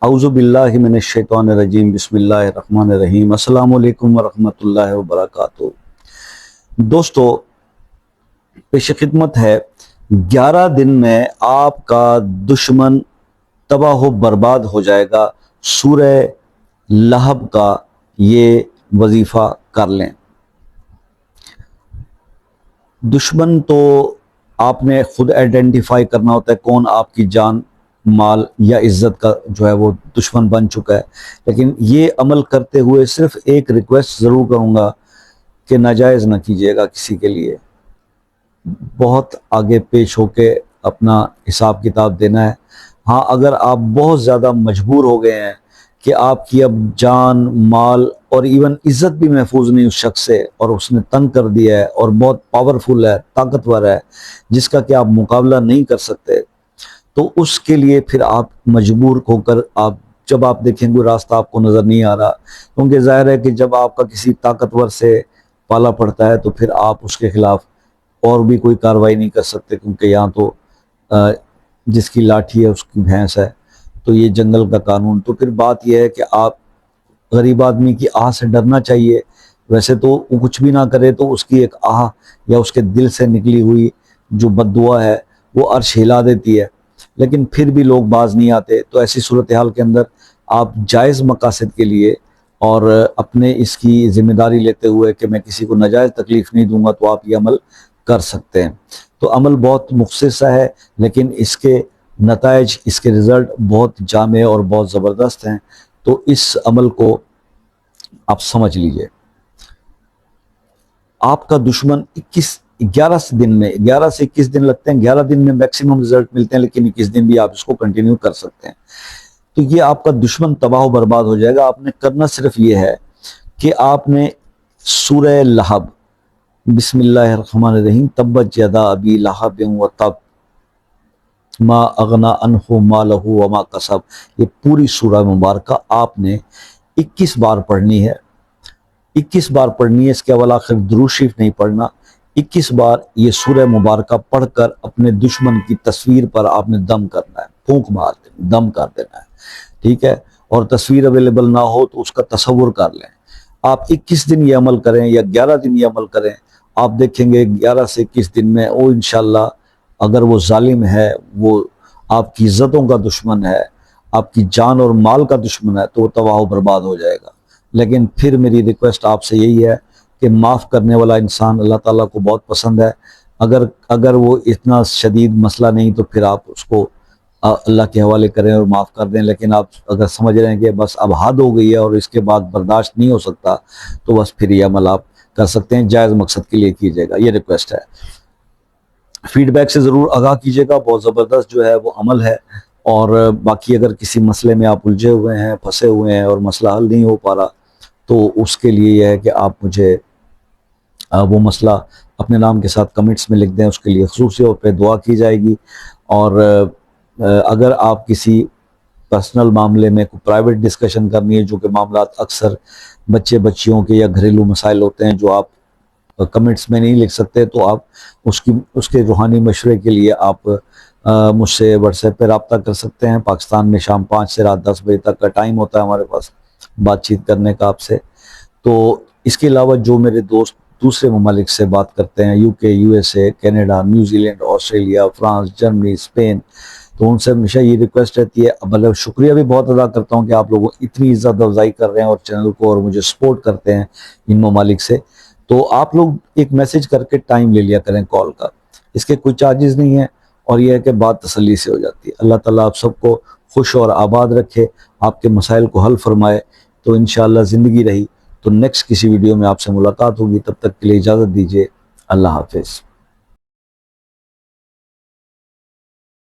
اعوذ باللہ من الشیطان الرجیم بسم اللہ الرحمن الرحیم السلام علیکم ورحمۃ اللہ وبرکاتہ۔ دوستو، پیش خدمت ہے 11 دن میں آپ کا دشمن تباہ و برباد ہو جائے گا۔ سورہ لہب کا یہ وظیفہ کر لیں۔ دشمن تو آپ نے خود آئیڈینٹیفائی کرنا ہوتا ہے کون آپ کی جان، مال یا عزت کا جو ہے وہ دشمن بن چکا ہے۔ لیکن یہ عمل کرتے ہوئے صرف ایک ریکویسٹ ضرور کروں گا کہ ناجائز نہ کیجیے گا کسی کے لیے۔ بہت آگے پیش ہو کے اپنا حساب کتاب دینا ہے۔ ہاں، اگر آپ بہت زیادہ مجبور ہو گئے ہیں کہ آپ کی اب جان، مال اور ایون عزت بھی محفوظ نہیں اس شخص سے، اور اس نے تنگ کر دیا ہے اور بہت پاورفل ہے، طاقتور ہے، جس کا کہ آپ مقابلہ نہیں کر سکتے، تو اس کے لیے پھر آپ مجبور ہو کر جب آپ دیکھیں گے راستہ آپ کو نظر نہیں آ رہا، کیونکہ ظاہر ہے کہ جب آپ کا کسی طاقتور سے پالا پڑتا ہے تو پھر آپ اس کے خلاف اور بھی کوئی کارروائی نہیں کر سکتے، کیونکہ یہاں تو جس کی لاٹھی ہے اس کی بھینس ہے، تو یہ جنگل کا قانون۔ تو پھر بات یہ ہے کہ آپ غریب آدمی کی آہ سے ڈرنا چاہیے۔ ویسے تو وہ کچھ بھی نہ کرے تو اس کی ایک آہ یا اس کے دل سے نکلی ہوئی جو بد دعا ہے وہ عرش ہلا دیتی ہے، لیکن پھر بھی لوگ باز نہیں آتے۔ تو ایسی صورتحال کے اندر آپ جائز مقاصد کے لیے اور اپنے اس کی ذمہ داری لیتے ہوئے کہ میں کسی کو ناجائز تکلیف نہیں دوں گا، تو آپ یہ عمل کر سکتے ہیں۔ تو عمل بہت مختصر سا ہے، لیکن اس کے نتائج، اس کے رزلٹ بہت جامع اور بہت زبردست ہیں۔ تو اس عمل کو آپ سمجھ لیجئے۔ آپ کا دشمن 11 دن میں، 11 سے 21 دن لگتے ہیں، 11 دن میں میکسیمم رزلٹ ملتے ہیں، لیکن 21 دن بھی آپ اس کو کنٹینیو کر سکتے ہیں۔ تو یہ آپ کا دشمن تباہ و برباد ہو جائے گا۔ آپ نے کرنا صرف یہ ہے کہ آپ نے سورہ لہب، بسم اللہ الرحمن الرحیم، تبت یدا ابی لہب وتب ما اغنی عنہ مالہ وما کسب، یہ پوری سورہ مبارکہ آپ نے 21 بار پڑھنی ہے۔ 21 بار پڑھنی ہے، اس کے اول آخر درود شریف نہیں پڑھنا۔ 21 بار یہ سورہ مبارکہ پڑھ کر اپنے دشمن کی تصویر پر آپ نے دم کرنا ہے، پھونک مار دینا، دم کر دینا ہے، ٹھیک ہے؟ اور تصویر اویلیبل نہ ہو تو اس کا تصور کر لیں۔ آپ 21 دن یہ عمل کریں یا 11 دن یہ عمل کریں، آپ دیکھیں گے 11 سے 21 دن میں وہ انشاءاللہ، اگر وہ ظالم ہے، وہ آپ کی عزتوں کا دشمن ہے، آپ کی جان اور مال کا دشمن ہے، تو وہ تباہ و برباد ہو جائے گا۔ لیکن پھر میری ریکویسٹ آپ سے یہی ہے کہ معاف کرنے والا انسان اللہ تعالیٰ کو بہت پسند ہے۔ اگر وہ اتنا شدید مسئلہ نہیں تو پھر آپ اس کو اللہ کے حوالے کریں اور معاف کر دیں۔ لیکن آپ اگر سمجھ رہے ہیں کہ بس اب حد ہو گئی ہے اور اس کے بعد برداشت نہیں ہو سکتا، تو بس پھر یہ عمل آپ کر سکتے ہیں، جائز مقصد کے لیے کیجیے گا، یہ ریکویسٹ ہے۔ فیڈ بیک سے ضرور آگاہ کیجیے گا، بہت زبردست جو ہے وہ عمل ہے۔ اور باقی اگر کسی مسئلے میں آپ الجھے ہوئے ہیں، پھنسے ہوئے ہیں اور مسئلہ حل نہیں ہو پا رہا، تو اس کے لیے یہ ہے کہ آپ مجھے وہ مسئلہ اپنے نام کے ساتھ کمنٹس میں لکھ دیں، اس کے لیے خصوصی طور پہ دعا کی جائے گی۔ اور اگر آپ کسی پرسنل معاملے میں کوئی پرائیویٹ ڈسکشن کرنی ہے، جو کہ معاملات اکثر بچے بچیوں کے یا گھریلو مسائل ہوتے ہیں جو آپ کمنٹس میں نہیں لکھ سکتے، تو آپ اس کے روحانی مشورے کے لیے آپ مجھ سے واٹس ایپ پہ رابطہ کر سکتے ہیں۔ پاکستان میں شام 5 سے رات 10 بجے تک کا ٹائم ہوتا ہے ہمارے پاس بات چیت کرنے کا آپ سے۔ تو اس کے علاوہ جو میرے دوست دوسرے ممالک سے بات کرتے ہیں، UK، USA، کینیڈا، نیوزی لینڈ، آسٹریلیا، فرانس، جرمنی، اسپین، تو ان سے ہمیشہ یہ ریکویسٹ رہتی ہے، مطلب شکریہ بھی بہت ادا کرتا ہوں کہ آپ لوگوں اتنی عزت افزائی کر رہے ہیں اور چینل کو اور مجھے سپورٹ کرتے ہیں ان ممالک سے۔ تو آپ لوگ ایک میسج کر کے ٹائم لے لیا کریں کال کا، اس کے کوئی چارجز نہیں ہیں، اور یہ ہے کہ بات تسلی سے ہو جاتی ہے۔ اللہ تعالیٰ آپ سب کو خوش اور آباد رکھے، آپ کے مسائل کو حل فرمائے۔ تو انشاءاللہ زندگی رہی تو نیکسٹ کسی ویڈیو میں آپ سے ملاقات ہوگی، تب تک کے لیے اجازت دیجیے، اللہ حافظ۔